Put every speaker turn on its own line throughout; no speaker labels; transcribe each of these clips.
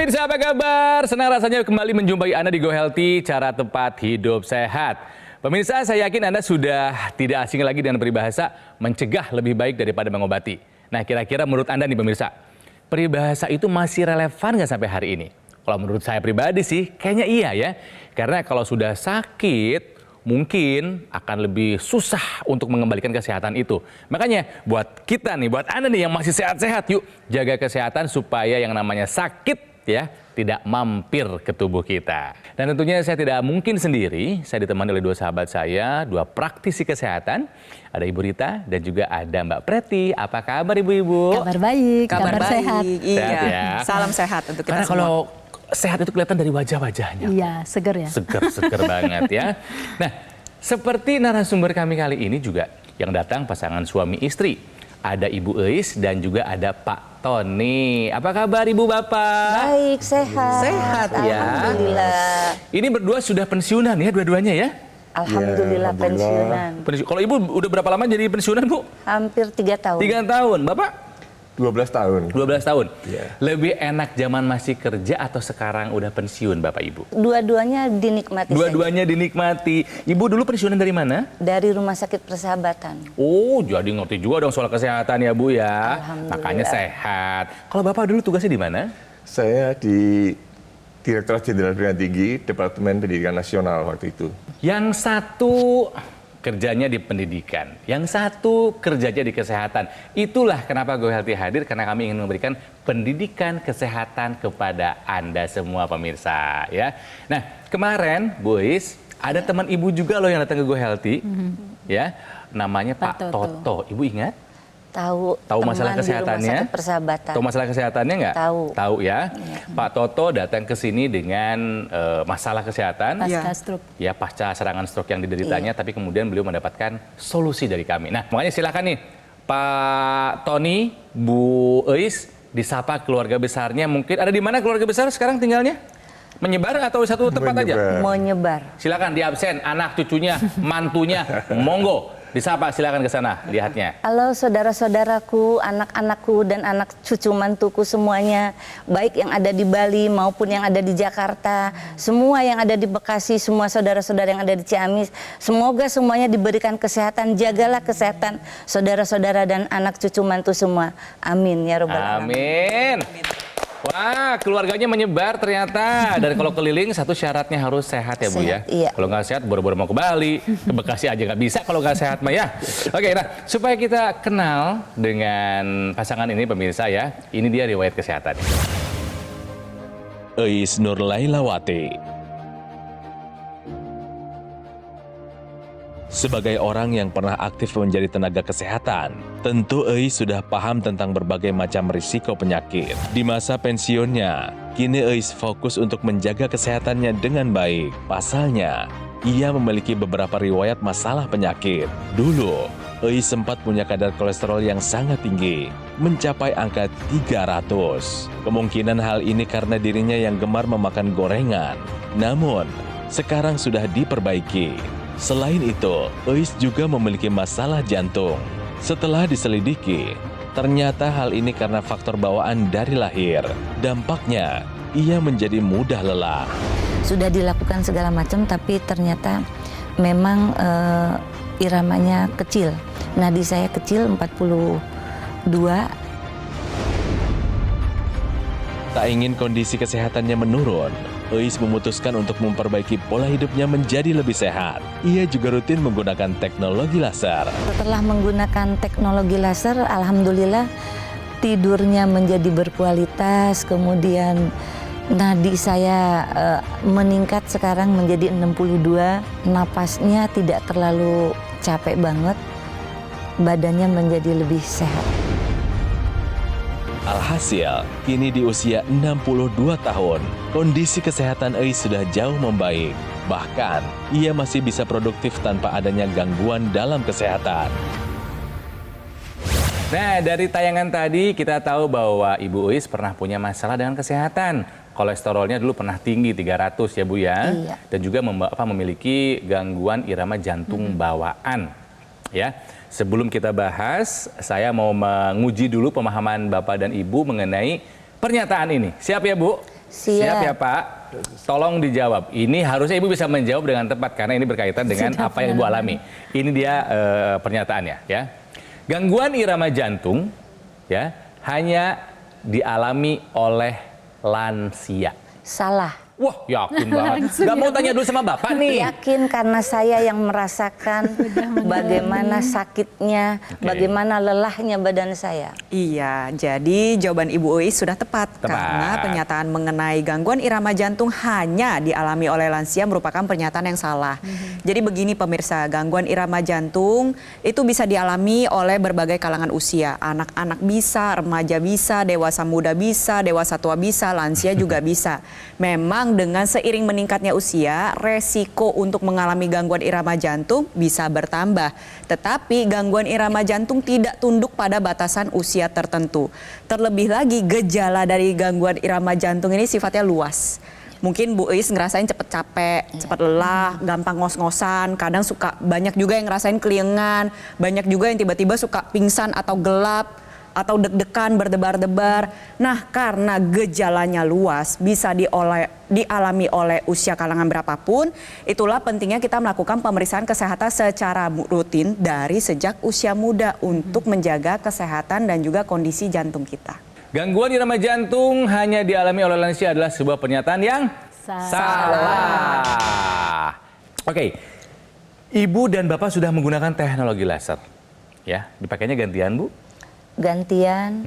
Pemirsa apa kabar? Senang rasanya kembali menjumpai Anda di Go Healthy, cara tepat hidup sehat. Pemirsa, saya yakin Anda sudah tidak asing lagi dengan peribahasa mencegah lebih baik daripada mengobati. Nah, kira-kira menurut Anda nih pemirsa, peribahasa itu masih relevan nggak sampai hari ini? Kalau menurut saya pribadi sih, kayaknya iya ya. Karena kalau sudah sakit, mungkin akan lebih susah untuk mengembalikan kesehatan itu. Makanya buat kita nih, buat Anda nih yang masih sehat-sehat, yuk jaga kesehatan supaya yang namanya sakit ya tidak mampir ke tubuh kita. Dan tentunya saya tidak mungkin sendiri, saya ditemani oleh dua sahabat saya, dua praktisi kesehatan. Ada Ibu Rita dan juga ada Mbak Preti. Apa kabar Ibu-Ibu?
Kabar baik, kabar sehat.
Iya.
Sehat ya.
Salam sehat untuk kita
Karena
semua.
kalau sehat itu kelihatan dari wajah-wajahnya.
Iya, seger ya.
Seger banget ya. Nah, seperti narasumber kami kali ini juga yang datang pasangan suami istri. Ada Ibu Eis dan juga ada Pak Tony. Apa kabar Ibu Bapak?
Baik, sehat.
Sehat ya.
Alhamdulillah.
Ini berdua sudah pensiunan ya dua-duanya ya?
Alhamdulillah pensiunan.
Kalau Ibu udah berapa lama jadi pensiunan Bu?
Hampir 3 tahun.
3 tahun. Bapak?
12 tahun.
12 tahun.
Iya.
Lebih enak zaman masih kerja atau sekarang udah pensiun Bapak Ibu?
Dua-duanya dinikmati
Dua-duanya dinikmati. Ibu dulu pensiunan dari mana?
saja. Dari Rumah Sakit Persahabatan.
Oh, jadi ngerti juga dong soal kesehatan ya Bu ya.
Alhamdulillah.
Makanya sehat. Kalau Bapak dulu tugasnya di mana?
Saya di Direktorat Jenderal Pendidikan Tinggi, Departemen Pendidikan Nasional waktu itu.
Yang satu kerjanya di pendidikan, yang satu kerjanya di kesehatan. Itulah kenapa Go Healthy hadir, karena kami ingin memberikan pendidikan kesehatan kepada Anda semua pemirsa ya. Nah, kemarin Bu Is, ada teman Ibu juga loh yang datang ke Go Healthy. Ya, namanya Pak Toto. Ibu ingat?
Tahu
Masalah
teman di
kesehatannya?
Rumah Sakit Persahabatan.
Tahu masalah kesehatannya nggak?
Tahu.
Tahu ya. Pak Toto datang ke sini dengan masalah kesehatan.
Pasca stroke.
Ya, pasca serangan stroke yang dideritanya, tapi kemudian beliau mendapatkan solusi dari kami. Nah, makanya silakan nih Pak Tony, Bu Eis, disapa keluarga besarnya. Mungkin ada di mana keluarga besar sekarang tinggalnya? Menyebar atau satu tempat aja?
Menyebar.
Silakan di absen, anak cucunya, mantunya, monggo. Disapa, silakan ke sana, lihatnya.
Halo saudara-saudaraku, anak-anakku dan anak cucu mantuku semuanya, baik yang ada di Bali maupun yang ada di Jakarta, semua yang ada di Bekasi, semua saudara-saudara yang ada di Ciamis, semoga semuanya diberikan kesehatan, jagalah kesehatan saudara-saudara dan anak cucu mantu semua. Amin ya robbal alamin.
Amin. Wah, keluarganya menyebar ternyata. Dan kalau keliling satu syaratnya harus sehat ya Bu ya.
Sehat, iya.
Kalau nggak sehat boro-boro mau ke Bali, ke Bekasi aja nggak bisa kalau nggak sehat mah ya. Oke, nah supaya kita kenal dengan pasangan ini pemirsa ya, ini dia riwayat kesehatan.
Eis Nurlailawati. Sebagai orang yang pernah aktif menjadi tenaga kesehatan, tentu Eis sudah paham tentang berbagai macam risiko penyakit. Di masa pensiunnya, kini Eis fokus untuk menjaga kesehatannya dengan baik. Pasalnya, ia memiliki beberapa riwayat masalah penyakit. Dulu, Eis sempat punya kadar kolesterol yang sangat tinggi, mencapai angka 300. Kemungkinan hal ini karena dirinya yang gemar memakan gorengan. Namun, sekarang sudah diperbaiki. Selain itu, Eis juga memiliki masalah jantung. Setelah diselidiki, ternyata hal ini karena faktor bawaan dari lahir. Dampaknya, ia menjadi mudah lelah.
Sudah dilakukan segala macam tapi ternyata memang iramanya kecil. Nadi saya kecil 42.
Tak ingin kondisi kesehatannya menurun, Eis memutuskan untuk memperbaiki pola hidupnya menjadi lebih sehat. Ia juga rutin menggunakan teknologi laser.
Setelah menggunakan teknologi laser, alhamdulillah tidurnya menjadi berkualitas, kemudian nadi saya meningkat sekarang menjadi 62, napasnya tidak terlalu capek banget, badannya menjadi lebih sehat.
Alhasil, kini di usia 62 tahun, kondisi kesehatan Eis sudah jauh membaik. Bahkan, ia masih bisa produktif tanpa adanya gangguan dalam kesehatan.
Nah, dari tayangan tadi kita tahu bahwa Ibu Eis pernah punya masalah dengan kesehatan. Kolesterolnya dulu pernah tinggi 300 ya Bu ya.
Iya.
Dan juga memiliki gangguan irama jantung bawaan. Ya. Sebelum kita bahas, saya mau menguji dulu pemahaman Bapak dan Ibu mengenai pernyataan ini. Siap ya Bu? Siap ya Pak. Tolong dijawab. Ini harusnya Ibu bisa menjawab dengan tepat karena ini berkaitan dengan apa yang Ibu alami. Ini dia pernyataannya ya. Gangguan irama jantung ya hanya dialami oleh lansia.
Salah.
Wah, yakin banget. Gak mau tanya dulu sama Bapak nih.
Yakin karena saya yang merasakan bagaimana sakitnya, bagaimana lelahnya badan saya.
Iya, jadi jawaban Ibu Uis sudah tepat. Karena pernyataan mengenai gangguan irama jantung hanya dialami oleh lansia merupakan pernyataan yang salah. Jadi begini pemirsa, gangguan irama jantung itu bisa dialami oleh berbagai kalangan usia. Anak-anak bisa, remaja bisa, dewasa muda bisa, dewasa tua bisa, lansia juga bisa. Memang dengan seiring meningkatnya usia, resiko untuk mengalami gangguan irama jantung bisa bertambah. Tetapi gangguan irama jantung tidak tunduk pada batasan usia tertentu. Terlebih lagi gejala dari gangguan irama jantung ini sifatnya luas. Mungkin Bu Uis ngerasain cepet capek, cepet lelah, gampang ngos-ngosan, kadang suka banyak juga yang ngerasain keliengan, banyak juga yang tiba-tiba suka pingsan atau gelap, atau deg-degan berdebar-debar. Nah, karena gejalanya luas, bisa dialami oleh usia kalangan berapapun, itulah pentingnya kita melakukan pemeriksaan kesehatan secara rutin dari sejak usia muda untuk menjaga kesehatan dan juga kondisi jantung kita.
Gangguan irama jantung hanya dialami oleh lansia adalah sebuah pernyataan yang salah. Oke, Ibu dan Bapak sudah menggunakan teknologi laser. Ya, dipakainya gantian, Bu?
Gantian.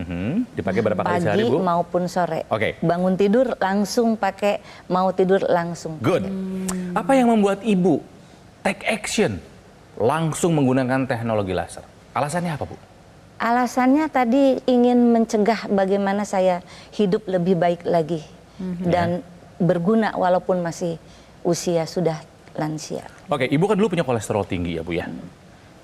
Dipakai berapa kali sehari,
Pagi
Bu?
maupun sore.
Oke.
Bangun tidur langsung pakai, mau tidur langsung.
Good. Apa yang membuat Ibu take action langsung menggunakan teknologi laser? Alasannya apa, Bu?
Alasannya tadi ingin mencegah bagaimana saya hidup lebih baik lagi dan berguna walaupun masih usia sudah lansia.
Oke, Ibu kan dulu punya kolesterol tinggi ya, Bu ya.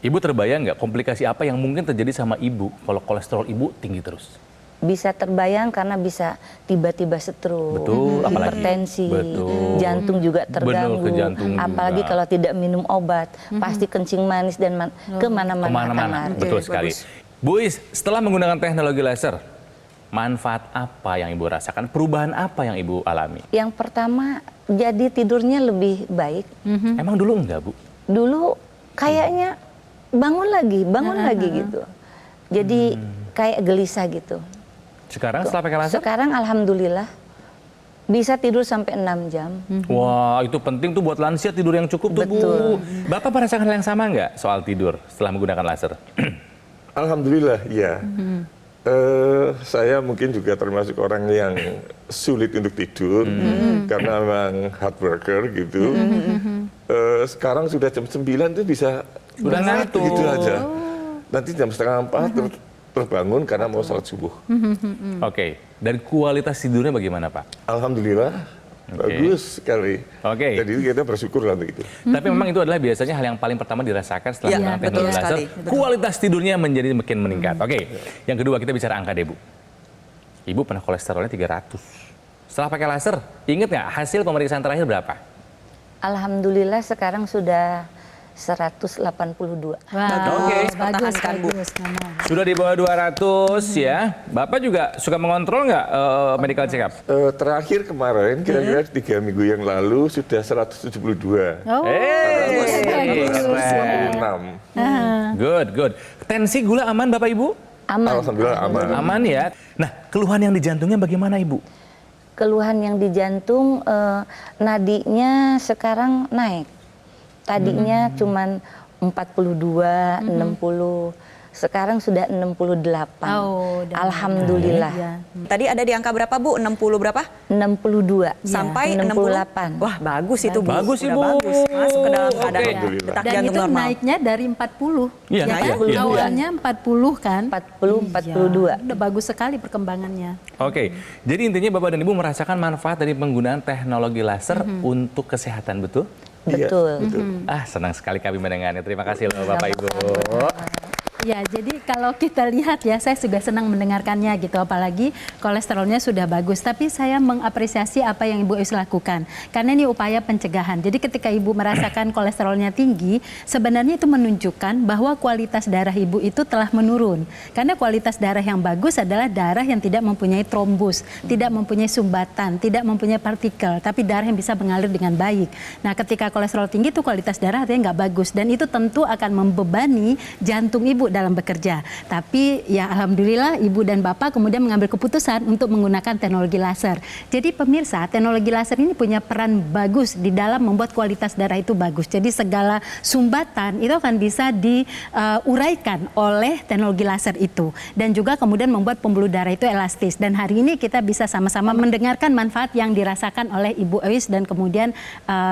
Ibu terbayang nggak komplikasi apa yang mungkin terjadi sama Ibu kalau kolesterol Ibu tinggi terus?
Bisa terbayang karena bisa tiba-tiba stroke,
Betul, apalagi.
hipertensi,
Betul.
jantung juga terganggu.
Benar, ke jantung
apalagi
juga.
kalau tidak minum obat, pasti kencing manis dan kemana-mana akan
Kemana-mana,
lari.
betul sekali. Bu Is, setelah menggunakan teknologi laser, manfaat apa yang Ibu rasakan? Perubahan apa yang Ibu alami?
Yang pertama, jadi tidurnya lebih baik.
Emang dulu enggak, Bu?
Dulu kayaknya bangun lagi gitu. Jadi kayak gelisah gitu.
Sekarang setelah pakai laser?
Sekarang alhamdulillah bisa tidur sampai 6 jam.
Wah, itu penting tuh buat lansia tidur yang cukup tuh,
Betul.
Bu. Bapak merasakan hal yang sama nggak soal tidur setelah menggunakan laser?
Alhamdulillah, ya. Saya mungkin juga termasuk orang yang sulit untuk tidur karena memang hard worker gitu. Sekarang sudah jam 9 tuh bisa
Udah ngantuk.
gitu aja. Nanti jam setengah 4 terbangun karena mau sholat subuh.
Oke, dan kualitas tidurnya bagaimana, Pak?
Alhamdulillah, bagus sekali.
Oke.
Jadi kita bersyukur lah untuk itu.
Tapi memang itu adalah biasanya hal yang paling pertama dirasakan setelah
Iya,
menggunakan
betul
teknologi laser.
sekali.
Kualitas tidurnya menjadi makin meningkat. Oke, yang kedua kita bicara angka deh, Bu. Ibu pernah kolesterolnya 300. Setelah pakai laser, inget nggak hasil pemeriksaan terakhir berapa?
Alhamdulillah sekarang sudah 182.
Oke,
pertahankan, Bu.
Sudah di bawah 200 ya. Bapak juga suka mengontrol nggak medical check up?
Terakhir kemarin, kira-kira 3 minggu yang lalu sudah 172.
Oh,
Keren.
156.
Good, good. Tensi gula aman Bapak Ibu?
Aman.
Alhamdulillah aman.
Aman ya. Nah, keluhan yang di jantungnya bagaimana Ibu?
Keluhan yang di jantung, nadinya sekarang naik. Tadinya cuman 42, 60. Sekarang sudah 68.
Oh, udah
Alhamdulillah.
Iya.
Tadi ada di angka berapa, Bu? 60 berapa?
62.
Sampai
68.
Wah, bagus itu, Bu.
Bagus,
Udah
Ibu.
bagus. Masuk ke dalam keadaan
Oke.
detak
Dan
jantung
itu
normal.
naiknya dari 40.
Iya,
ya kan?
iya.
Awalnya 40 kan?
40, 42.
Iya, udah bagus sekali perkembangannya.
Oke, jadi intinya Bapak dan Ibu merasakan manfaat dari penggunaan teknologi laser untuk kesehatan, betul?
Betul.
Betul.
Ah, senang sekali kami mendengarnya. Terima kasih loh Bapak Ibu.
Ya, jadi kalau kita lihat ya, saya juga senang mendengarkannya gitu, apalagi kolesterolnya sudah bagus. Tapi saya mengapresiasi apa yang Ibu Eus lakukan, karena ini upaya pencegahan. Jadi ketika Ibu merasakan kolesterolnya tinggi, sebenarnya itu menunjukkan bahwa kualitas darah Ibu itu telah menurun. Karena kualitas darah yang bagus adalah darah yang tidak mempunyai trombus, tidak mempunyai sumbatan, tidak mempunyai partikel, tapi darah yang bisa mengalir dengan baik. Nah, ketika kolesterol tinggi itu kualitas darah artinya nggak bagus, dan itu tentu akan membebani jantung Ibu dalam bekerja. Tapi ya alhamdulillah Ibu dan Bapak kemudian mengambil keputusan untuk menggunakan teknologi laser. Jadi pemirsa, teknologi laser ini punya peran bagus di dalam membuat kualitas darah itu bagus. Jadi segala sumbatan itu akan bisa diuraikan oleh teknologi laser itu. Dan juga kemudian membuat pembuluh darah itu elastis. Dan hari ini kita bisa sama-sama mendengarkan manfaat yang dirasakan oleh Ibu Eus dan kemudian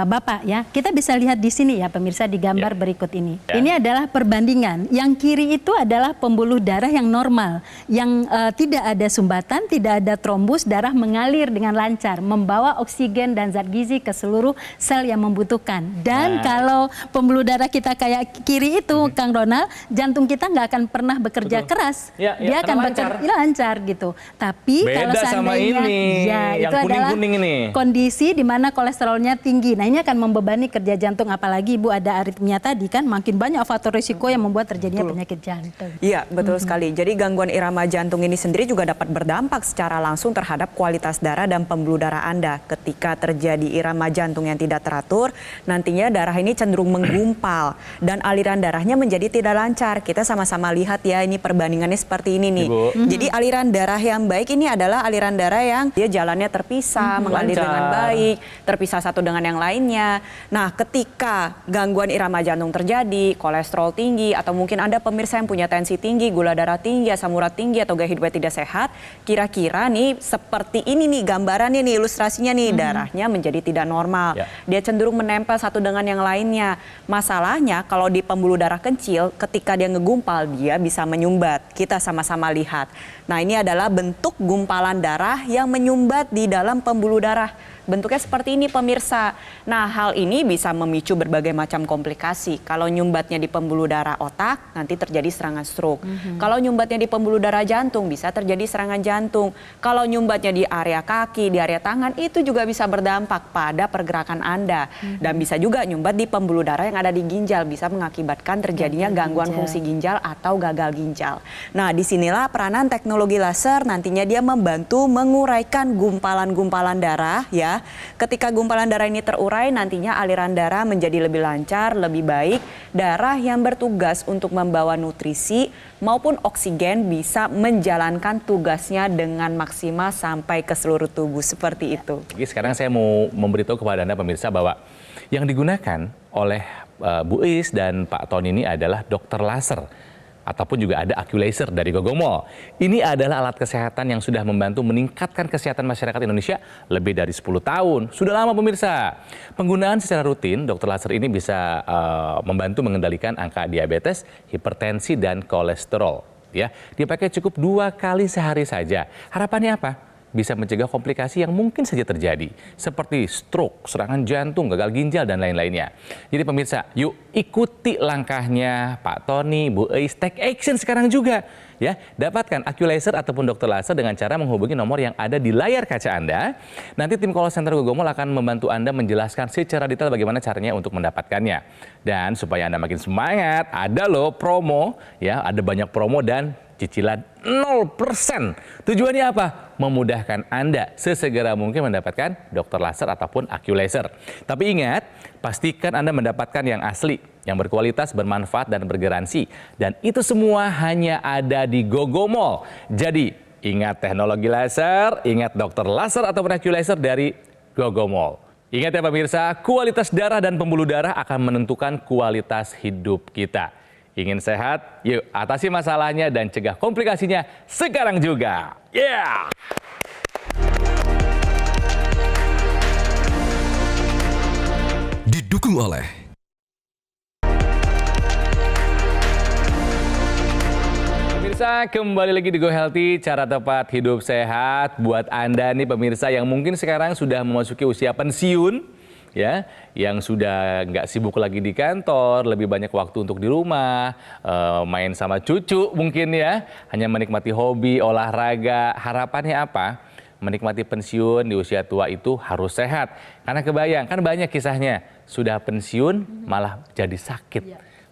Bapak ya. Kita bisa lihat di sini ya pemirsa di gambar berikut ini. Ini adalah perbandingan. Yang kiri itu adalah pembuluh darah yang normal, yang tidak ada sumbatan, tidak ada trombus, darah mengalir dengan lancar, membawa oksigen dan zat gizi ke seluruh sel yang membutuhkan. Dan kalau pembuluh darah kita kayak kiri itu, Kang Ronald, jantung kita nggak akan pernah bekerja keras. Dia akan bekerja lancar gitu. Tapi
beda
kalau
sama
seandainya,
ini,
ya
yang
itu adalah
kuning-kuning ini.
kondisi di mana kolesterolnya tinggi. Nah, ini akan membebani kerja jantung, apalagi Ibu ada aritmia tadi kan, makin banyak faktor risiko yang membuat terjadinya penyakit jantung.
Iya, betul sekali. Jadi gangguan irama jantung ini sendiri juga dapat berdampak secara langsung terhadap kualitas darah dan pembuluh darah Anda. Ketika terjadi irama jantung yang tidak teratur, nantinya darah ini cenderung menggumpal dan aliran darahnya menjadi tidak lancar. Kita sama-sama lihat ya, ini perbandingannya seperti ini nih. Jadi aliran darah yang baik ini adalah aliran darah yang dia jalannya terpisah, mengalir dengan baik, terpisah satu dengan yang lainnya. Nah, ketika gangguan irama jantung terjadi, kolesterol tinggi, atau mungkin Anda pemirsa yang punya tensi tinggi, gula darah tinggi, asam urat tinggi, atau gaya hidup tidak sehat, kira-kira nih seperti ini nih gambarannya nih, ilustrasinya nih, darahnya menjadi tidak normal. Dia cenderung menempel satu dengan yang lainnya. Masalahnya kalau di pembuluh darah kecil, ketika dia ngegumpal, dia bisa menyumbat. Kita sama-sama lihat. Nah, ini adalah bentuk gumpalan darah yang menyumbat di dalam pembuluh darah. Bentuknya seperti ini pemirsa. Nah, hal ini bisa memicu berbagai macam komplikasi. Kalau nyumbatnya di pembuluh darah otak, nanti terjadi serangan stroke. Kalau nyumbatnya di pembuluh darah jantung, bisa terjadi serangan jantung. Kalau nyumbatnya di area kaki, di area tangan, itu juga bisa berdampak pada pergerakan Anda. Dan bisa juga nyumbat di pembuluh darah yang ada di ginjal, bisa mengakibatkan terjadinya gangguan fungsi ginjal atau gagal ginjal. Nah, disinilah peranan teknologi laser, nantinya dia membantu menguraikan gumpalan-gumpalan darah ya. Ketika gumpalan darah ini terurai, nantinya aliran darah menjadi lebih lancar, lebih baik. Darah yang bertugas untuk membawa nutrisi maupun oksigen bisa menjalankan tugasnya dengan maksimal sampai ke seluruh tubuh, seperti itu.
Jadi sekarang saya mau memberitahu kepada Anda pemirsa bahwa yang digunakan oleh Bu Eus dan Pak Tony ini adalah dokter laser. Ataupun juga ada Accu-Laser dari Gogomol. Ini adalah alat kesehatan yang sudah membantu meningkatkan kesehatan masyarakat Indonesia lebih dari 10 tahun. Sudah lama pemirsa. Penggunaan secara rutin, dokter laser ini bisa membantu mengendalikan angka diabetes, hipertensi, dan kolesterol. Ya, dipakai cukup 2 kali sehari saja. Harapannya apa? Bisa mencegah komplikasi yang mungkin saja terjadi, seperti stroke, serangan jantung, gagal ginjal, dan lain-lainnya. Jadi pemirsa, yuk ikuti langkahnya Pak Tony, Bu Eus, take action sekarang juga. Ya, dapatkan Accu-Laser ataupun dokter laser dengan cara menghubungi nomor yang ada di layar kaca Anda. Nanti tim call center Gogomol akan membantu Anda menjelaskan secara detail bagaimana caranya untuk mendapatkannya. Dan supaya Anda makin semangat, ada loh promo, ya, ada banyak promo dan cicilan 0%. Tujuannya apa? Memudahkan Anda sesegera mungkin mendapatkan dokter laser ataupun Accu-Laser. Tapi ingat, pastikan Anda mendapatkan yang asli, yang berkualitas, bermanfaat, dan bergaransi. Dan itu semua hanya ada di Gogomol. Jadi, ingat teknologi laser, ingat dokter laser ataupun Accu-Laser dari Gogomol. Ingat ya pemirsa, kualitas darah dan pembuluh darah akan menentukan kualitas hidup kita. Ingin sehat? Yuk atasi masalahnya dan cegah komplikasinya sekarang juga. Yeah!
Didukung oleh
Pemirsa, kembali lagi di Go Healthy, cara tepat hidup sehat. Buat Anda nih pemirsa yang mungkin sekarang sudah memasuki usia pensiun, ya, yang sudah nggak sibuk lagi di kantor, lebih banyak waktu untuk di rumah, main sama cucu mungkin ya, hanya menikmati hobi, olahraga. Harapannya apa? Menikmati pensiun di usia tua itu harus sehat. Karena kebayang, kan banyak kisahnya, sudah pensiun malah jadi sakit.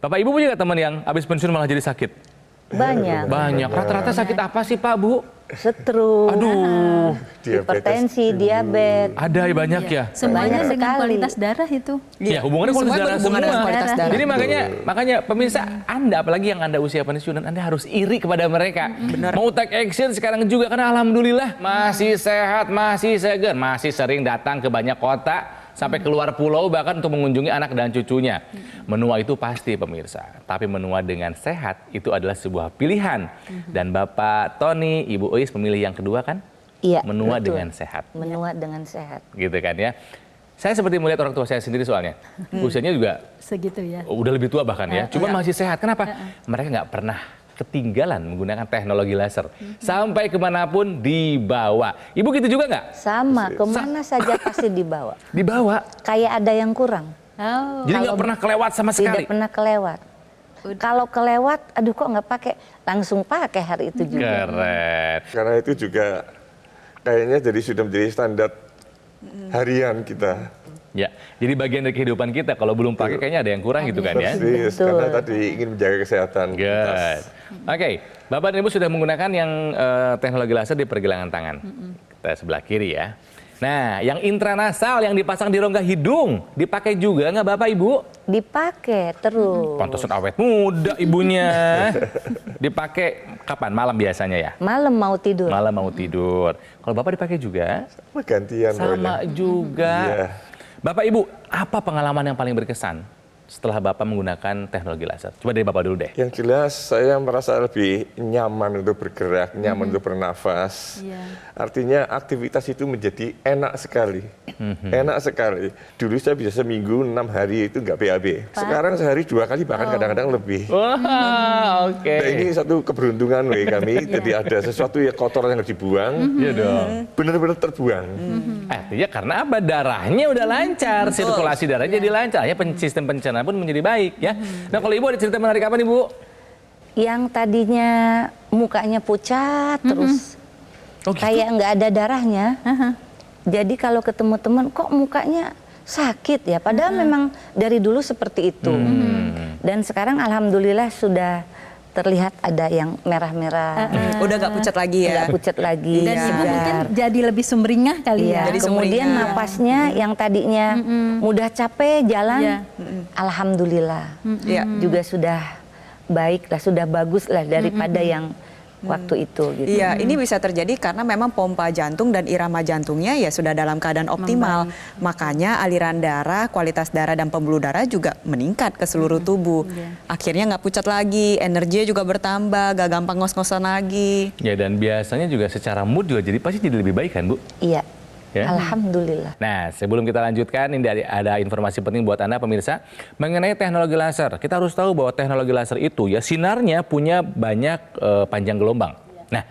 Bapak Ibu punya nggak teman yang habis pensiun malah jadi sakit?
Banyak.
Banyak. Rata-rata sakit apa sih Pak, Bu?
Stroke,
Aduh,
hipertensi, diabetes.
ada ya banyak ya?
Semuanya
Banyak
dengan
sekali.
kualitas darah itu.
Iya, hubungannya kualitas
Semua
darah
berhubungan dengan
semua.
kualitas darah.
Jadi makanya pemirsa, Anda apalagi yang Anda usia pensiunan, Anda harus iri kepada mereka. Mau take action sekarang juga karena alhamdulillah masih sehat, masih segar, masih sering datang ke banyak kota sampai keluar pulau bahkan untuk mengunjungi anak dan cucunya. Menua itu pasti pemirsa, tapi menua dengan sehat itu adalah sebuah pilihan. Dan Bapak Tony, Ibu Ois memilih yang kedua kan?
Iya,
Menua
betul.
dengan sehat.
Menua dengan sehat.
Gitu kan ya. Saya seperti melihat orang tua saya sendiri soalnya. Usianya juga
Segitu ya.
udah lebih tua bahkan ya. Cuman masih sehat. Kenapa? Mereka nggak pernah ketinggalan menggunakan teknologi laser. Sampai kemanapun dibawa. Ibu gitu juga nggak?
Sama, kemana saja pasti dibawa.
Dibawa.
Kayak ada yang kurang.
Oh.
Jadi nggak pernah kelewat sama sekali.
Tidak pernah kelewat. Kalau kelewat, aduh kok nggak pakai, langsung pakai hari itu juga.
Keren.
Karena itu juga kayaknya jadi sudah menjadi standar harian kita.
Ya, jadi bagian dari kehidupan kita. Kalau belum pakai kayaknya ada yang kurang gitu kan ya.
Persis,
Betul.
karena tadi ingin menjaga kesehatan.
Good. Oke, Bapak dan Ibu sudah menggunakan yang teknologi laser di pergelangan tangan. Kita sebelah kiri ya. Nah, yang intranasal yang dipasang di rongga hidung dipakai juga nggak Bapak Ibu?
Dipakai terus.
Pantesan awet muda ibunya. Dipakai kapan? Malam biasanya ya?
Malam mau tidur.
Malam mau tidur. Kalau Bapak dipakai juga?
Gantian
Sama
pokoknya.
juga.
Iya.
Bapak Ibu, apa pengalaman yang paling berkesan setelah Bapak menggunakan teknologi laser? Coba dari Bapak dulu deh.
Yang jelas saya merasa lebih nyaman untuk bergerak, nyaman untuk bernafas.
Iya.
Artinya aktivitas itu menjadi enak sekali. Enak sekali. Dulu saya bisa seminggu 6 hari itu nggak BAB. Sekarang sehari 2 kali bahkan kadang-kadang lebih.
Wah, oke.
Nah, ini satu keberuntungan kami. Jadi ada sesuatu yang kotor yang harus dibuang,
Iya dong.
benar-benar terbuang.
Artinya karena apa? Darahnya udah lancar, sirkulasi darahnya jadi lancar. Ya, sistem pencernaan pun menjadi baik ya. Nah, kalau Ibu ada cerita menarik apa nih, Bu?
Yang tadinya mukanya pucat terus.
Oh, gitu?
Kayak nggak ada darahnya. Jadi kalau ketemu teman, kok mukanya sakit ya? Padahal memang dari dulu seperti itu. Dan sekarang alhamdulillah sudah terlihat ada yang merah-merah.
Udah gak pucat lagi ya.
Nggak pucat lagi.
Dan
Iya.
ibu mungkin jadi lebih sumringah kali
Iya,
ya.
Jadi
kemudian
sumringah.
napasnya yang tadinya mudah capek jalan,
Iya.
alhamdulillah
Iya.
juga sudah baik lah, sudah bagus lah daripada yang waktu itu gitu.
Iya, ini bisa terjadi karena memang pompa jantung dan irama jantungnya ya sudah dalam keadaan optimal. Makanya aliran darah, kualitas darah dan pembuluh darah juga meningkat ke seluruh tubuh. Akhirnya nggak pucat lagi, energinya juga bertambah, gak gampang ngos-ngosan lagi.
Ya, dan biasanya juga secara mood juga jadi pasti jadi lebih baik kan, Bu?
Iya,
Ya.
alhamdulillah.
Nah, sebelum kita lanjutkan, ini ada informasi penting buat Anda pemirsa mengenai teknologi laser. Kita harus tahu bahwa teknologi laser itu ya sinarnya punya banyak panjang gelombang. Nah,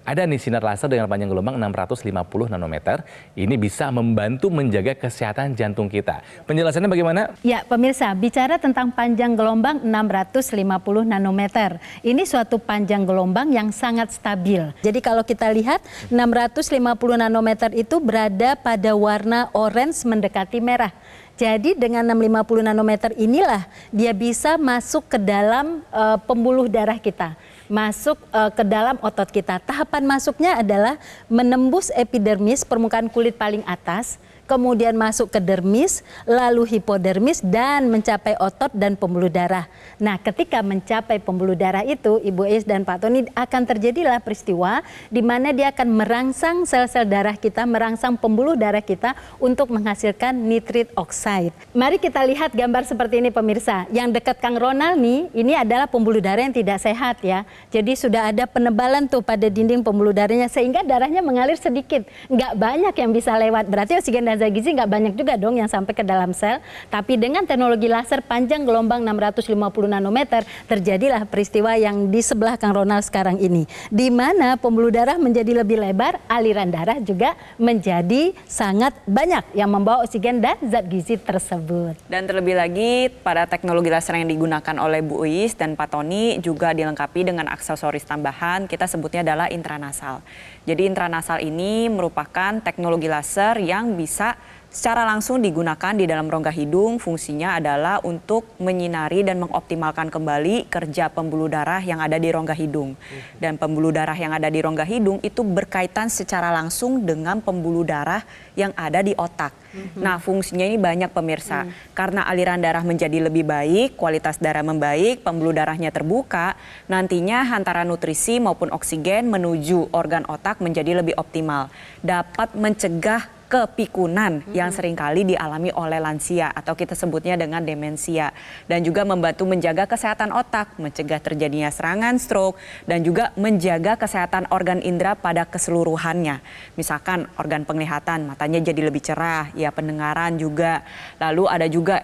ada nih sinar laser dengan panjang gelombang 650 nanometer. Ini bisa membantu menjaga kesehatan jantung kita. Penjelasannya bagaimana?
Ya, pemirsa, bicara tentang panjang gelombang 650 nanometer. Ini suatu panjang gelombang yang sangat stabil. Jadi kalau kita lihat 650 nanometer itu berada pada warna orange mendekati merah. Jadi dengan 650 nanometer inilah dia bisa masuk ke dalam pembuluh darah kita. Masuk ke dalam otot kita. Tahapan masuknya adalah menembus epidermis, permukaan kulit paling atas, kemudian masuk ke dermis, lalu hipodermis dan mencapai otot dan pembuluh darah. Nah, ketika mencapai pembuluh darah itu, Ibu Is dan Pak Tony, akan terjadilah peristiwa di mana dia akan merangsang sel-sel darah kita, merangsang pembuluh darah kita untuk menghasilkan nitrit oxide. Mari kita lihat gambar seperti ini pemirsa. Yang dekat Kang Ronald nih, ini adalah pembuluh darah yang tidak sehat ya. Jadi sudah ada penebalan tuh pada dinding pembuluh darahnya sehingga darahnya mengalir sedikit. Nggak banyak yang bisa lewat. Berarti oksigen dan zat gizi nggak banyak juga dong yang sampai ke dalam sel. Tapi dengan teknologi laser panjang gelombang 650 nanometer, terjadilah peristiwa yang di sebelah Kang Ronald sekarang ini. Di mana pembuluh darah menjadi lebih lebar, aliran darah juga menjadi sangat banyak yang membawa oksigen dan zat gizi tersebut.
Dan terlebih lagi pada teknologi laser yang digunakan oleh Bu Uis dan Pak Tony juga dilengkapi dengan aksesoris tambahan, kita sebutnya adalah intranasal. Jadi intranasal ini merupakan teknologi laser yang bisa secara langsung digunakan di dalam rongga hidung. Fungsinya adalah untuk menyinari dan mengoptimalkan kembali kerja pembuluh darah yang ada di rongga hidung. Dan pembuluh darah yang ada di rongga hidung itu berkaitan secara langsung dengan pembuluh darah yang ada di otak. Nah, fungsinya ini banyak pemirsa. Karena aliran darah menjadi lebih baik, kualitas darah membaik, pembuluh darahnya terbuka, nantinya hantaran nutrisi maupun oksigen menuju organ otak menjadi lebih optimal. Dapat mencegah kepikunan yang seringkali dialami oleh lansia atau kita sebutnya dengan demensia, dan juga membantu menjaga kesehatan otak, mencegah terjadinya serangan stroke, dan juga menjaga kesehatan organ indera pada keseluruhannya. Misalkan organ penglihatan, matanya jadi lebih cerah, ya pendengaran juga, lalu ada juga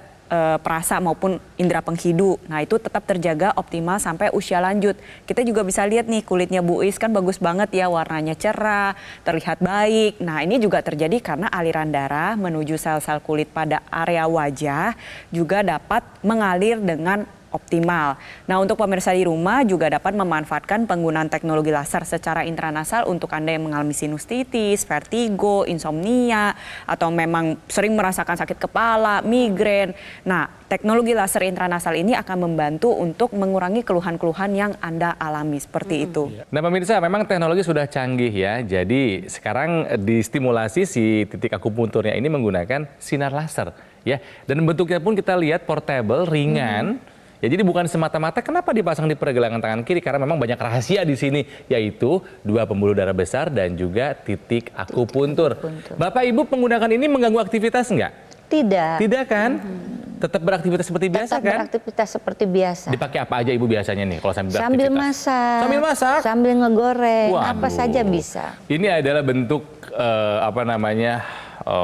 perasa maupun indera penghidu. Nah, itu tetap terjaga optimal sampai usia lanjut. Kita juga bisa lihat nih kulitnya Bu Uis kan bagus banget ya, warnanya cerah, terlihat baik. Nah, ini juga terjadi karena aliran darah menuju sel-sel kulit pada area wajah juga dapat mengalir dengan optimal. Nah, untuk pemirsa di rumah juga dapat memanfaatkan penggunaan teknologi laser secara intranasal untuk Anda yang mengalami sinusitis, vertigo, insomnia, atau memang sering merasakan sakit kepala, migrain. Nah, teknologi laser intranasal ini akan membantu untuk mengurangi keluhan-keluhan yang Anda alami seperti itu.
Nah pemirsa, memang teknologi sudah canggih ya. Jadi sekarang distimulasi si titik akupunturnya ini menggunakan sinar laser ya. Dan bentuknya pun kita lihat portable, ringan. Ya, jadi bukan semata-mata kenapa dipasang di pergelangan tangan kiri, karena memang banyak rahasia di sini, yaitu 2 pembuluh darah besar dan juga titik akupuntur. Bapak Ibu menggunakan ini mengganggu aktivitas enggak?
Tidak.
Tidak kan? Tetap beraktivitas seperti biasa
Tetap
kan?
beraktivitas seperti biasa.
Dipakai apa aja Ibu biasanya nih kalau sambil
Sambil
beraktivitas?
masak.
Sambil masak?
Sambil ngegoreng, apa
Waduh.
saja bisa.
Ini adalah bentuk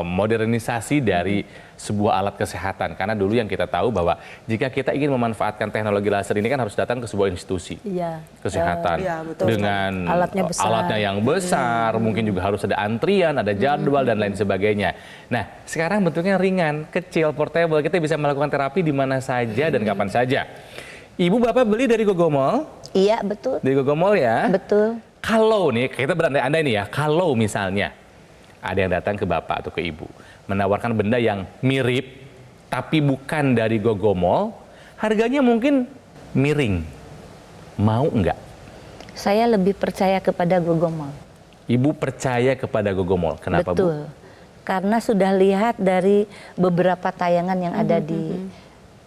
modernisasi dari sebuah alat kesehatan. Karena dulu yang kita tahu bahwa jika kita ingin memanfaatkan teknologi laser ini kan harus datang ke sebuah institusi
Iya.
kesehatan
Iya, betul
dengan
Alatnya besar.
alatnya yang besar, mungkin juga harus ada antrian, ada jadwal dan lain sebagainya. Nah, sekarang bentuknya ringan, kecil, portable. Kita bisa melakukan terapi di mana saja dan kapan saja. Ibu Bapak beli dari Gogomall?
Iya, betul.
Dari Gogomall ya?
Betul.
Kalau nih, kita berandai-andai nih ya, kalau misalnya ada yang datang ke Bapak atau ke Ibu, menawarkan benda yang mirip, tapi bukan dari Gogomall, harganya mungkin miring. Mau nggak?
Saya lebih percaya kepada Gogomall.
Ibu percaya kepada Gogomall. Kenapa, Bu?
Betul. Karena sudah lihat dari beberapa tayangan yang ada di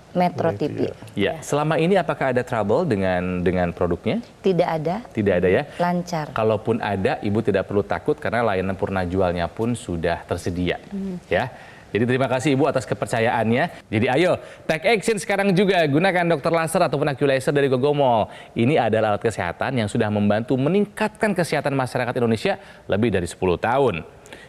Metro TV.
Ya, selama ini apakah ada trouble dengan produknya?
Tidak ada,
Tidak ada ya?
lancar.
Kalaupun ada, Ibu tidak perlu takut karena layanan purna jualnya pun sudah tersedia. Ya. Jadi terima kasih Ibu atas kepercayaannya. Jadi ayo, take action sekarang juga. Gunakan dokter laser ataupun Aculaser dari Gogomall. Ini adalah alat kesehatan yang sudah membantu meningkatkan kesehatan masyarakat Indonesia lebih dari 10 tahun.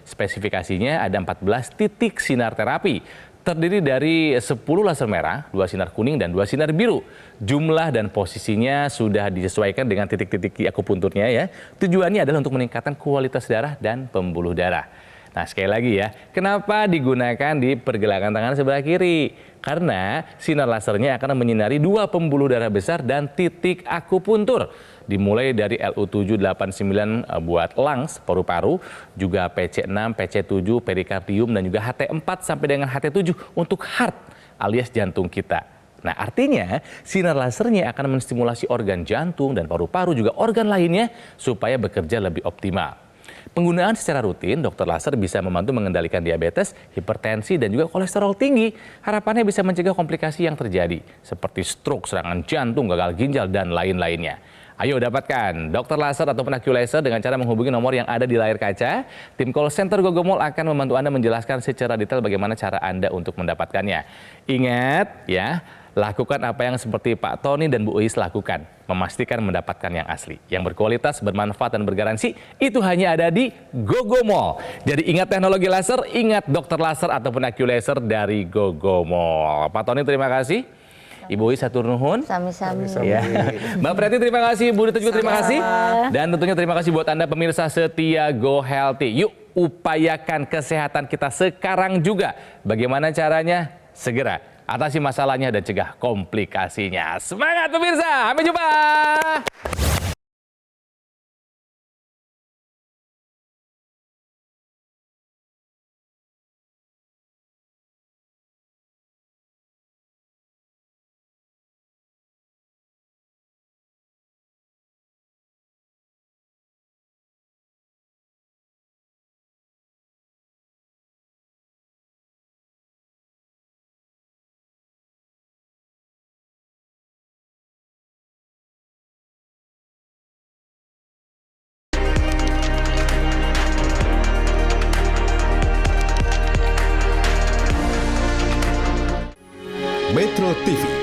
Spesifikasinya ada 14 titik sinar terapi. Terdiri dari 10 laser merah, 2 sinar kuning, dan 2 sinar biru. Jumlah dan posisinya sudah disesuaikan dengan titik-titik akupunturnya ya. Tujuannya adalah untuk meningkatkan kualitas darah dan pembuluh darah. Nah sekali lagi ya, kenapa digunakan di pergelangan tangan sebelah kiri? Karena sinar lasernya akan menyinari 2 pembuluh darah besar dan titik akupuntur. Dimulai dari LU789 buat lungs, paru-paru, juga PC6, PC7, perikardium, dan juga HT4 sampai dengan HT7 untuk heart alias jantung kita. Nah artinya sinar lasernya akan menstimulasi organ jantung dan paru-paru juga organ lainnya supaya bekerja lebih optimal. Penggunaan secara rutin, dokter laser bisa membantu mengendalikan diabetes, hipertensi, dan juga kolesterol tinggi. Harapannya bisa mencegah komplikasi yang terjadi, seperti stroke, serangan jantung, gagal ginjal, dan lain-lainnya. Ayo dapatkan dokter laser ataupun Aculaser dengan cara menghubungi nomor yang ada di layar kaca. Tim call center Gogomall akan membantu Anda menjelaskan secara detail bagaimana cara Anda untuk mendapatkannya. Ingat ya, Lakukan apa yang seperti Pak Tony dan Bu Uis lakukan. Memastikan mendapatkan yang asli, yang berkualitas, bermanfaat, dan bergaransi. Itu hanya ada di Gogo Mall. Jadi ingat teknologi laser, ingat dokter laser ataupun AccuLaser dari Gogo Mall. Pak Tony terima kasih. Ibu Uis hatur nuhun.
Sami-sami.
Ya. Mbak Preti terima kasih, Bu Dita juga terima kasih. Dan tentunya terima kasih buat Anda pemirsa setia Go Healthy. Yuk upayakan kesehatan kita sekarang juga. Bagaimana caranya? Segera atasi masalahnya dan cegah komplikasinya. Semangat pemirsa, sampai jumpa.
Metro TV